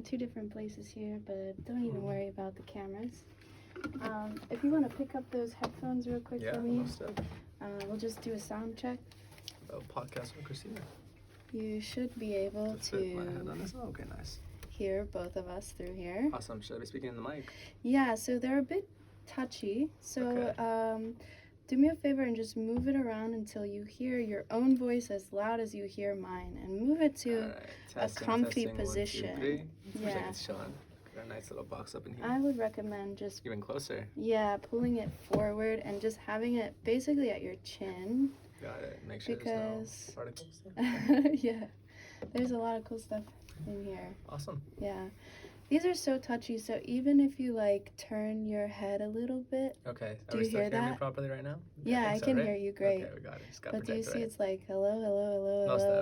two different places here, but don't even worry about the cameras. If you want to pick up those headphones real quick for me, we'll just do a sound check. Podcast with Christina. You should be able That's to it. My hand on this. Oh, okay, nice. hear both of us through here. Awesome. Should I be speaking in the mic? Yeah, so they're a bit touchy. So do me a favor and just move it around until you hear your own voice as loud as you hear mine, and move it to a comfy position. 1, 2, 3. Yeah. It's chilling. Got a nice little box up in here. I would recommend just Even closer. pulling it forward and just having it basically at your chin. Got it. Make sure Because there's no particles. yeah, there's a lot of cool stuff in here. Awesome. Yeah, these are so touchy. So even if you like turn your head a little bit, Okay. Do Are we you still hear hearing me that? properly right now? Yeah, I think so, can right? hear you great. Okay, we got it. Just got But do you see right? it's like hello, hello, hello, No hello, stuff.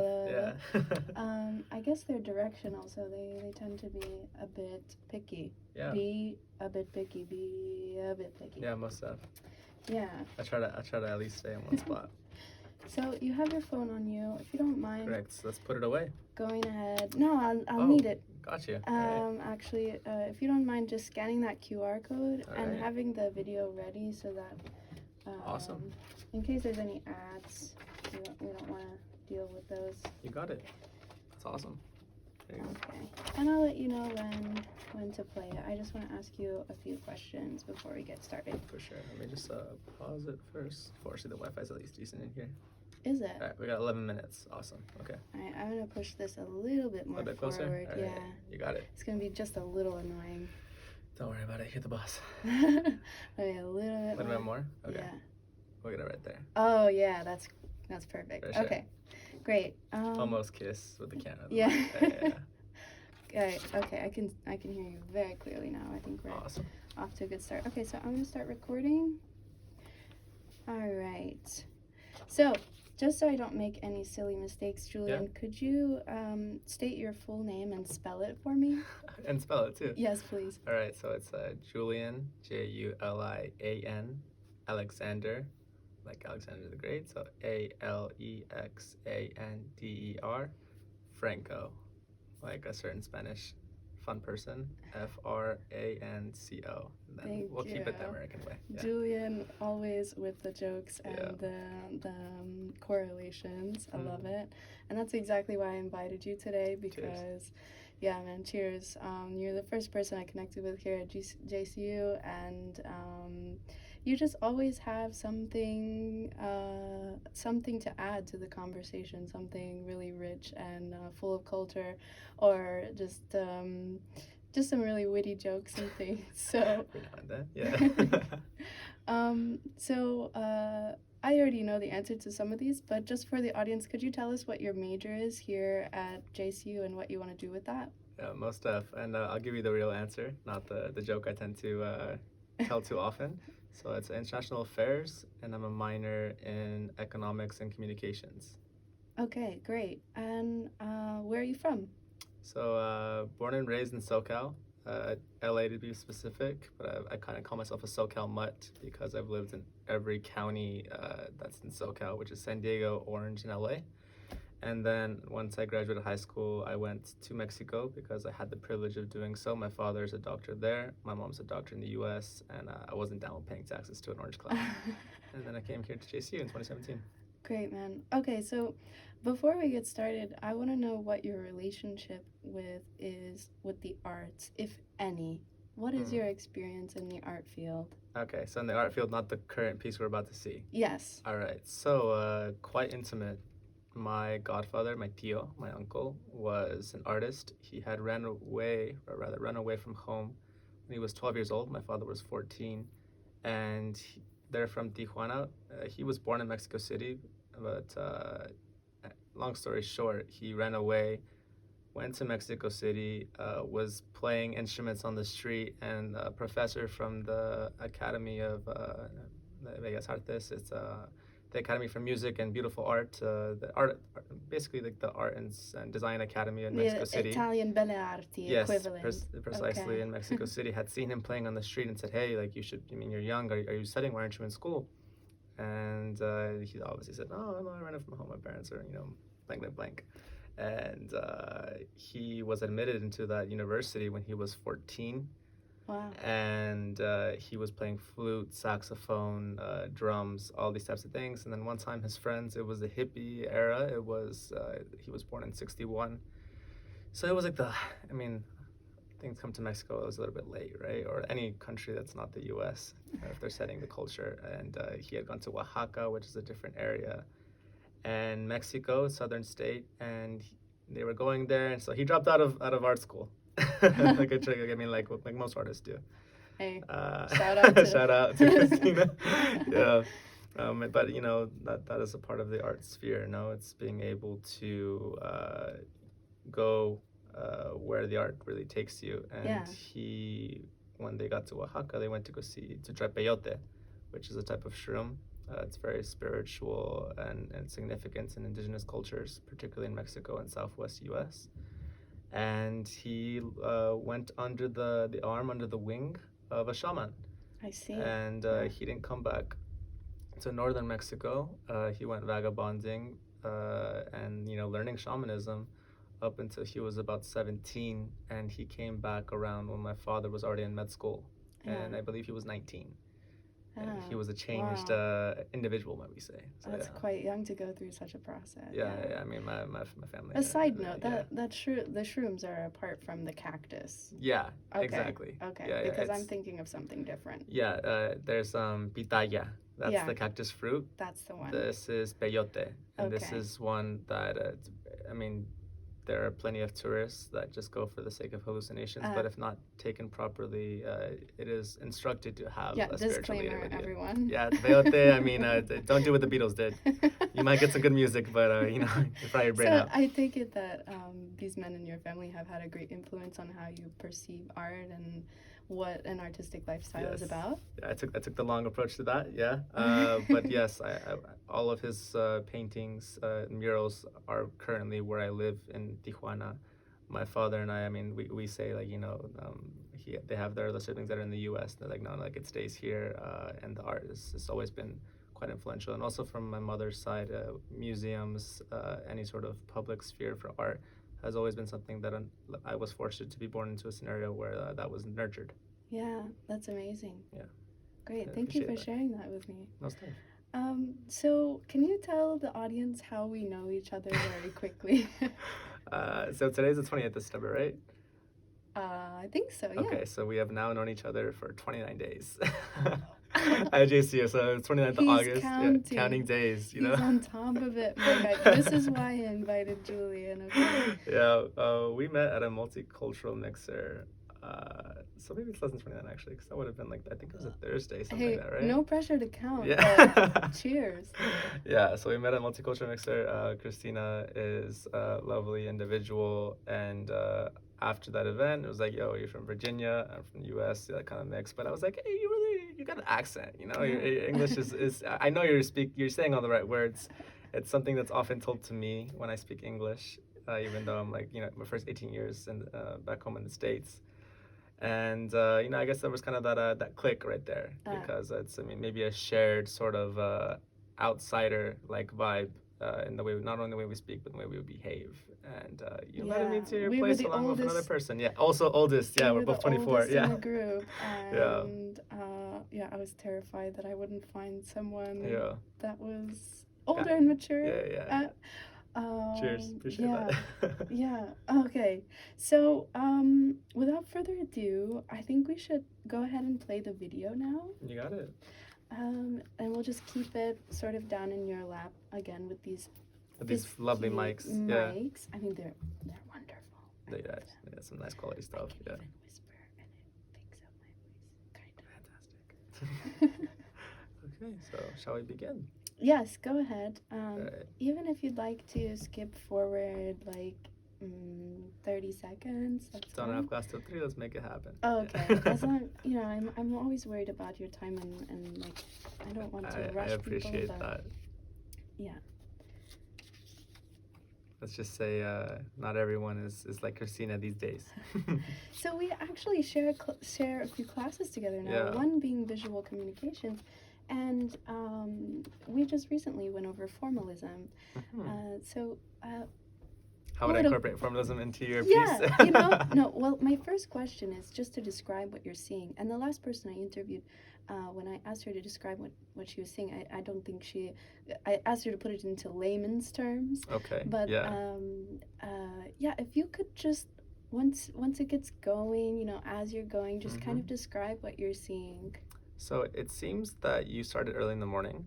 hello. Yeah. I guess they're directional, so they tend to be a bit picky. Yeah. Be a bit picky. Be a bit picky. Yeah, most stuff. Yeah. I try to at least stay in one spot. So you have your phone on you. If you don't mind Correct. So let's put it away. going ahead. No, I'll need it. Got you. Right. Actually, if you don't mind just scanning that QR code and Alright. having the video ready so that Awesome. in case there's any ads, we don't want to deal with those. You got it. That's awesome. There you go. Okay. And I'll let you know when to play it. I just want to ask you a few questions before we get started. For sure. Let me just pause it first. Fortunately, the Wi-Fi is at least decent in here. Is it? All right, we got 11 minutes. Awesome. Okay. All right, I'm going to push this a little bit A more little bit closer. forward. All right. Yeah. You got it. It's going to be just a little annoying. Don't worry about it. Hit the boss. Maybe a little A bit little bit more. Okay. Yeah. We'll get it right there. Oh yeah, that's perfect. For sure. Okay, great. Almost kiss with the camera. Yeah. Yeah. Okay, I can hear you very clearly now. I think we're Awesome. off to a good start. Okay, so I'm gonna start recording. All right. So just so I don't make any silly mistakes, Julian, could you state your full name and spell it for me? And spell it too. Yes, please. All right. So it's Julian, Julian, Alexander, like Alexander the Great. So Alexander, Franco, like a certain Spanish fun person, Franco. And then Thank we'll keep it the you. American way. Yeah. Julian, always with the jokes and the correlations. I love it. And that's exactly why I invited you today, because, yeah, man, cheers. You're the first person I connected with here at JCU, and you just always have something to add to the conversation, something really rich and full of culture, or just some really witty jokes and things. So I already know the answer to some of these, but just for the audience, could you tell us what your major is here at JCU and what you want to do with that? Yeah, most stuff. And I'll give you the real answer, not the joke I tend to tell too often. So it's international affairs, and I'm a minor in economics and communications. Okay, great. And where are you from? So born and raised in SoCal, LA to be specific, but I kind of call myself a SoCal mutt because I've lived in every county that's in SoCal, which is San Diego, Orange, and LA. And then once I graduated high school, I went to Mexico because I had the privilege of doing so. My father's a doctor there, my mom's a doctor in the US, and I wasn't down with paying taxes to an orange cloud. And then I came here to JCU in 2017. Great, man. Okay, so before we get started, I want to know what your relationship is with the arts, if any. What is your experience in the art field? Okay, so in the art field, not the current piece we're about to see. Yes. All right, so quite intimate. My godfather, my tío, my uncle, was an artist. He had run away from home when he was 12 years old. My father was 14, and they're from Tijuana. He was born in Mexico City, but long story short, he ran away, went to Mexico City, was playing instruments on the street, and a professor from the Academy of Bellas Artes, it's the Academy for Music and Beautiful Art, the art, basically like the Art and Design Academy in Mexico City. Italian Belle Arti equivalent. Yes, precisely. In Mexico City, had seen him playing on the street and said, "Hey, like you should. I mean, you're young. Are you studying? Why aren't you in school?" And he obviously said, "No, I'm not running from home. My parents are, blank, blank, blank." and he was admitted into that university when he was 14. Wow. And he was playing flute, saxophone, drums, all these types of things. And then one time his friends, it was the hippie era. It was he was born in 61. So it was like I mean, things come to Mexico, it was a little bit late, right? Or any country that's not the U.S. If they're setting the culture. And he had gone to Oaxaca, which is a different area, and Mexico, southern state, and they were going there, and so he dropped out of art school. Like a trick. I mean, like most artists do. Hey, shout out to Christina. Yeah. But that is a part of the art sphere. It's being able to go where the art really takes you. And when they got to Oaxaca, they went to try peyote, which is a type of shroom. It's very spiritual and significant in indigenous cultures, particularly in Mexico and Southwest U.S. And he went under the wing of a shaman. I see. And he didn't come back to northern Mexico. He went vagabonding and learning shamanism up until he was about 17, and he came back around when my father was already in med school, and I believe he was 19. And he was a changed individual, might we say. So, that's quite young to go through such a process. Yeah. I mean, my family. A side note, the shrooms are apart from the cactus. Yeah, okay. Exactly. Okay, yeah, because I'm thinking of something different. Yeah, there's pitaya. That's the cactus fruit. That's the one. This is peyote, and this is one that, I mean, there are plenty of tourists that just go for the sake of hallucinations, but if not taken properly, it is instructed to have a spiritual meaning with you. Everyone. Yeah, peyote, I mean, don't do what the Beatles did. You might get some good music, but, you fry your brain out. I take it that these men in your family have had a great influence on how you perceive art and what an artistic lifestyle is about. Yeah, I took the long approach to that, yeah. But yes, I all of his paintings, murals are currently where I live in Tijuana. My father and I mean, we say, like, they have their other siblings that are in the U.S. They're like, no, like, it stays here, and the art has always been quite influential. And also from my mother's side, museums, any sort of public sphere for art has always been something that I was fortunate to be born into a scenario where that was nurtured. Yeah, that's amazing. Yeah. Great. Thank you for sharing that with me. No stuff. So can you tell the audience how we know each other very quickly? So today's the 20th of September, right? I think so, yeah. Okay, so we have now known each other for 29 days. At JCU, so 29th of August. Counting days, He's on top of it. This is why I invited Julian, okay? Yeah, we met at a multicultural mixer. So maybe it's less than 29 actually, because that would have been like, I think it was a Thursday, something like that, right? No pressure to count. Yeah. Cheers. Yeah, so we met at multicultural mixer. Christina is a lovely individual, and after that event, it was like, yo, you're from Virginia, I'm from the U.S., that kind of mix. But I was like, hey, you got an accent, your English is I know you're saying all the right words. It's something that's often told to me when I speak English, even though I'm like, my first 18 years back home in the States. And, I guess there was kind of that click right there, because it's, maybe a shared sort of outsider-like vibe in the way, not only the way we speak, but the way we behave. And you invited me to your place along with another person. Yeah, also oldest. Yeah, we're both 24. Yeah. In the group. And I was terrified that I wouldn't find someone that was older and mature. Yeah. Cheers. Appreciate that. Yeah. Okay. So, without further ado, I think we should go ahead and play the video now. You got it. And we'll just keep it sort of down in your lap again with these lovely mics. Yeah. I mean, they're wonderful. Yeah, some nice quality stuff. I can even whisper and it picks up my voice. Kind of. Fantastic. Okay, so shall we begin? Yes, go ahead. Right. Even if you'd like to skip forward like 30 seconds. Don't have class till 3. Let's make it happen. Oh, okay. As long, I'm always worried about your time and like I don't want to rush people. I appreciate that. Yeah. Let's just say not everyone is like Christina these days. So we actually share a few classes together now. Yeah. One being visual communications. And we just recently went over formalism. Mm-hmm. How would I incorporate formalism into your yeah, piece? no, well, my first question is just to describe what you're seeing. And the last person I interviewed, when I asked her to describe what she was seeing, I don't think I asked her to put it into layman's terms. Okay. But Yeah. yeah, if you could just, once it gets going, as you're going, just kind of describe what you're seeing. So it seems that you started early in the morning.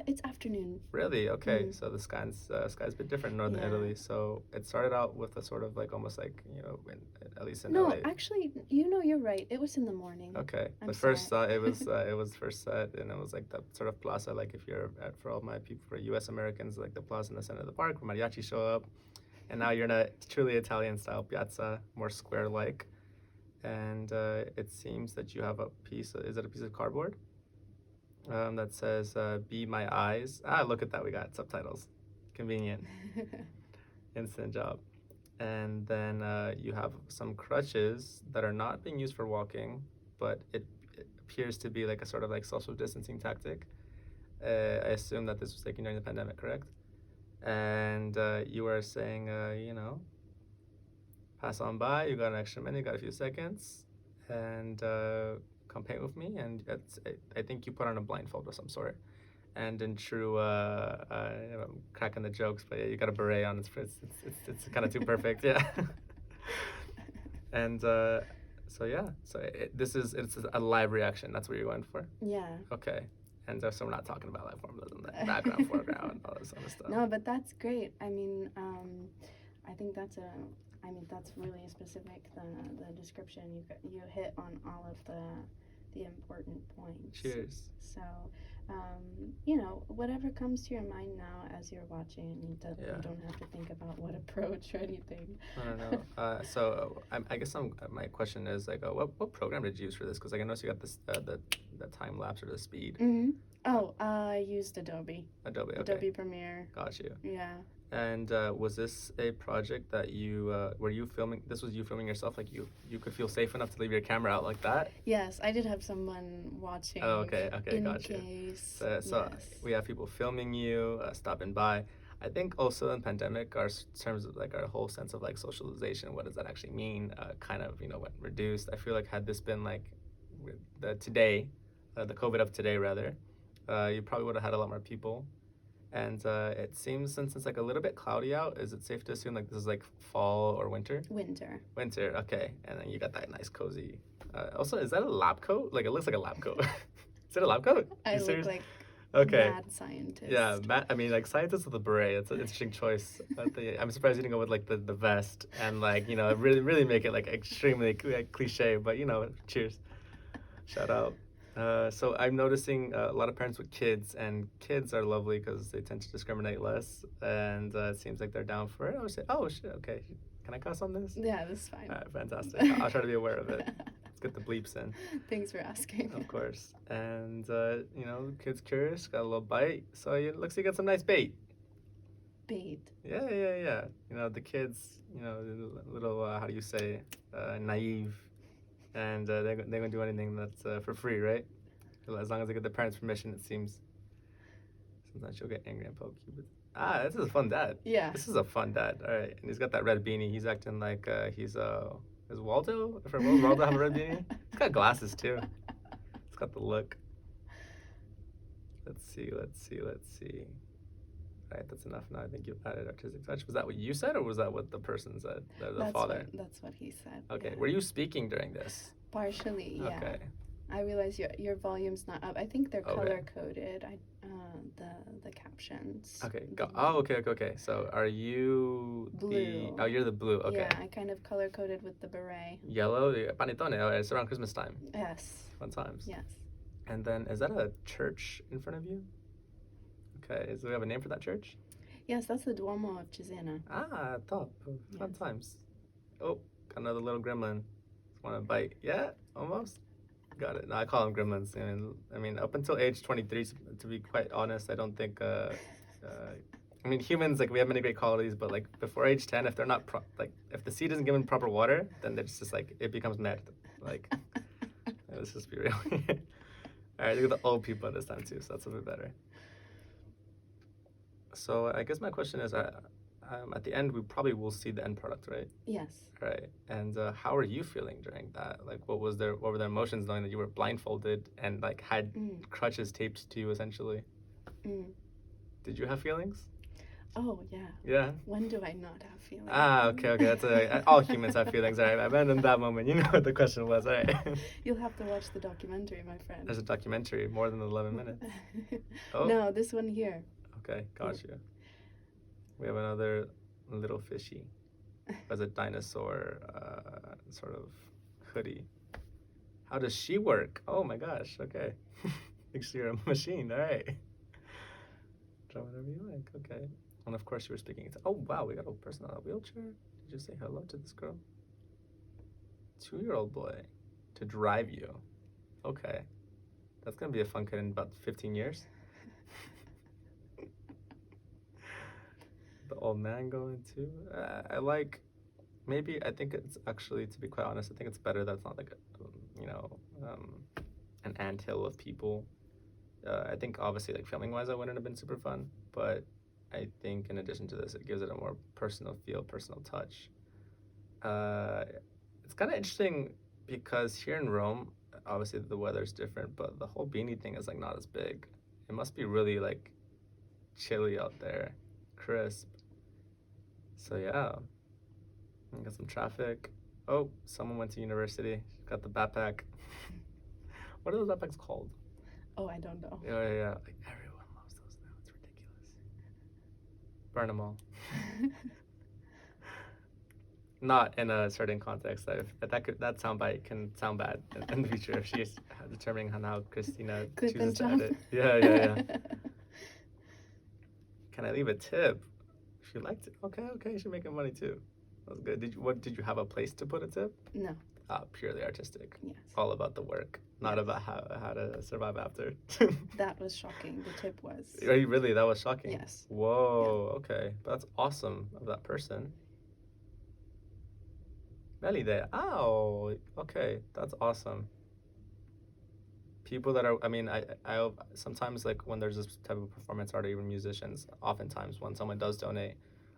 It's afternoon. Really? Okay. So the sky's a bit different in northern Italy. So it started out with a sort of like almost like at least in LA. No, actually, you're right. It was in the morning. Okay. I'm first it was first set, and it was like the sort of plaza, like if you're for all my people, for U.S. Americans, like the plaza in the center of the park where mariachi show up, and now you're in a truly Italian style piazza, more square like, and it seems that you have a piece. Is it a piece of cardboard? That says, "Be my eyes." Look at that. We got subtitles. Convenient. Instant job. And then you have some crutches that are not being used for walking, but it appears to be like a sort of like social distancing tactic. I assume that this was taken during the pandemic, correct? And you were saying, pass on by. You got an extra minute, you got a few seconds, and come paint with me. And I think you put on a blindfold of some sort. And in true, I'm cracking the jokes, but yeah, you got a beret on. It's kind of too perfect, yeah. And so it's a live reaction. That's what you're going for. Yeah. Okay. And so we're not talking about like formalism, like background, foreground, all this other stuff. No, but that's great. I mean, I think that's really specific. The description you hit on all of the important points. Cheers. So, whatever comes to your mind now as you're watching, you don't have to think about what approach or anything. No. So I guess my question is like, what program did you use for this? Because I noticed you got this the time lapse or the speed. Mm-hmm. Oh, I used Adobe. Okay. Adobe Premiere. Got you. Yeah. And was this a project that were you filming? This was you filming yourself, like you could feel safe enough to leave your camera out like that? Yes, I did have someone watching. Oh, okay, in got case. you. So yes. We have people filming you, stopping by. I think also in pandemic, our terms of like our whole sense of like socialization, what does that actually mean? Kind of went reduced. I feel like had this been like the COVID of today rather, you probably would have had a lot more people. And it seems, since it's like a little bit cloudy out, is it safe to assume like this is like fall or winter? Winter, okay. And then you got that nice cozy. Also, is that a lab coat? Like, it looks like a lab coat. Is it a lab coat? I look like mad scientist. Yeah, I mean, like, scientist with a beret. It's an interesting choice. But I'm surprised you didn't go with like the vest and like, really, really make it like extremely cliche. But cheers. Shout out. So I'm noticing a lot of parents with kids, and kids are lovely because they tend to discriminate less, and it seems like they're down for it. Oh shit, okay. Can I cuss on this? Yeah, this is fine. All right, fantastic. I'll try to be aware of it. Let's get the bleeps in. Thanks for asking. Of course. And, kid's curious, got a little bite, so it looks like you got some nice bait. Bait? Yeah. The kids, little, how do you say, naive. And they're going to do anything that's for free, right? As long as they get the parents' permission, it seems. Sometimes she'll get angry and poke you. But, this is a fun dad. Yeah. This is a fun dad. All right. And he's got that red beanie. He's acting like is Waldo? Will Waldo have a red beanie? He's got glasses, too. He's got the look. Let's see. All right, that's enough now. I think you've added artistic touch. Was that what you said, or was that what the person said? The father? That's what he said. Okay. Yeah. Were you speaking during this? Partially, yeah. Okay. I realize your volume's not up. I think they're color-coded, the captions. Okay. Okay. So are you blue? You're the blue. Okay. Yeah, I kind of color-coded with the beret. Yellow? The panettone. Oh, it's around Christmas time. Yes. Fun times. Yes. And then, is that a church in front of you? Okay. Do we have a name for that church? Yes, that's the Duomo of Cesena. Top. Fun times. Oh, got another little gremlin. Want to bite? Yeah, almost. Got it. No, I call them gremlins. I mean, up until age 23, to be quite honest, I don't think. Humans, like, we have many great qualities, but like before age 10, if they're not if the seed isn't given proper water, then it's just like it becomes mad. Like, let's just be real. All right, look at the old people this time too, so that's a bit better. So I guess my question is, at the end, we probably will see the end product, right? Yes. Right. And how are you feeling during that? Like, what were their emotions knowing that you were blindfolded and like had crutches taped to you essentially? Did you have feelings? Oh, yeah. Yeah. When do I not have feelings? Okay. That's all humans have feelings. All right. I meant in that moment. You know what the question was. All right. You'll have to watch the documentary, my friend. There's a documentary, more than 11 minutes. Oh. No, this one here. Okay, got you. We have another little fishy. As a dinosaur sort of hoodie. How does she work? Oh my gosh, okay. Thinks you're a machine, all right. Draw whatever you like, okay. And of course you were speaking. Oh wow, we got a person on a wheelchair. Did you say hello to this girl? 2-year-old boy to drive you. Okay. That's gonna be a fun kid in about 15 years. The old man going too. I think it's actually, to be quite honest, I think it's better that it's not like an anthill of people. I think obviously like filming wise, it wouldn't have been super fun, but I think in addition to this, it gives it a more personal feel, personal touch. It's kind of interesting because here in Rome, obviously the weather's different, but the whole beanie thing is like not as big. It must be really like chilly out there, crisp. So yeah, we got some traffic. Oh, someone went to university. Got the backpack. What are those backpacks called? Oh, I don't know. Yeah. Like everyone loves those now. It's ridiculous. Burn them all. Not in a certain context. That soundbite can sound bad in the future if she's determining on how Christina chooses to edit. Yeah. Can I leave a tip? If you liked it, okay, you should make money too. That was good. Did you have a place to put a tip? No. Purely artistic. Yes. All about the work, not about how to survive after. That was shocking. The tip was. Really, that was shocking. Yes. Whoa. Yeah. Okay, that's awesome of that person. Belly there. Ow. Okay, that's awesome. People that are, I sometimes like when there's this type of performance art or even musicians, oftentimes when someone does donate,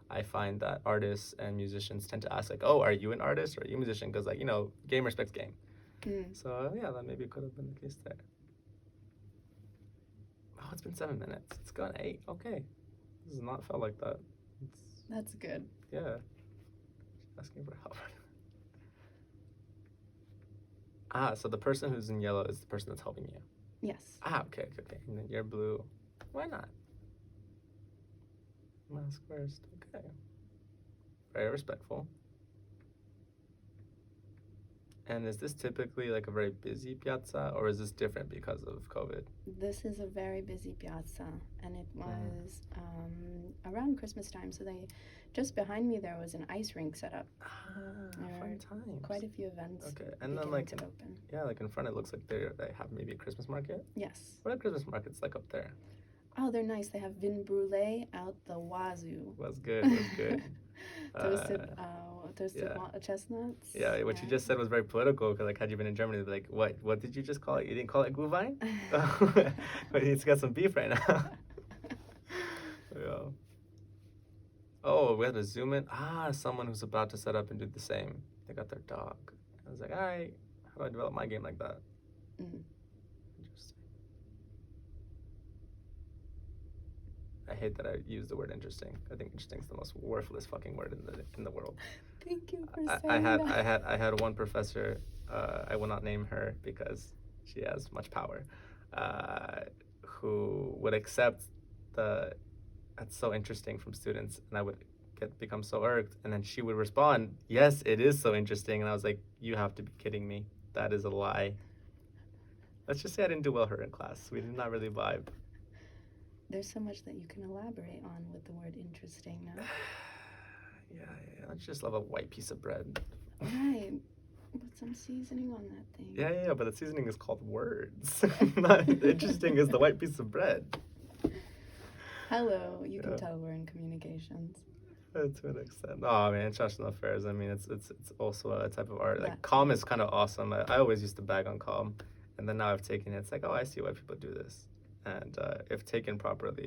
I find that artists and musicians tend to ask like, oh, are you an artist or are you a musician? Because like, game respects game. So yeah, that maybe could have been the case there. Oh, it's been 7 minutes. It's gone 8. Okay. This has not felt like that. That's good. Yeah. Asking for help. So the person who's in yellow is the person that's helping you? Yes. Okay. And then you're blue. Why not? Mask first. Okay. Very respectful. And is this typically like a very busy piazza, or is this different because of COVID? This is a very busy piazza, and it was around Christmas time. So just behind me there was an ice rink set up. Fun times. Quite a few events. Okay, and then like in front it looks like they have maybe a Christmas market. Yes. What are Christmas markets like up there? Oh, they're nice. They have vin brule out the wazoo. Was good. Toasted chestnuts. Yeah, what you just said was very political. Because like, had you been in Germany, they'd be like, what did you just call it? You didn't call it Glühwein? But it's got some beef right now. Yeah. Oh, we had to zoom in. Someone who's about to set up and do the same. They got their dog. I was like, all right, how do I develop my game like that? Interesting. I hate that I use the word interesting. I think interesting is the most worthless fucking word in the world. Thank you for saying that. I had one professor, I will not name her because she has much power, who would accept that's so interesting from students, and I would become so irked, and then she would respond, yes, it is so interesting, and I was like, you have to be kidding me. That is a lie. Let's just say I didn't do well her in class. We did not really vibe. There's so much that you can elaborate on with the word interesting now. Yeah. I just love a white piece of bread. Right. Put some seasoning on that thing. Yeah, but the seasoning is called words. Not interesting is the white piece of bread. Hello, you can tell we're in communications. To an extent. Oh man, international affairs. It's also a type of art. Like calm is kind of awesome. I always used to bag on calm, and then now I've taken it. It's like, oh, I see why people do this, and if taken properly,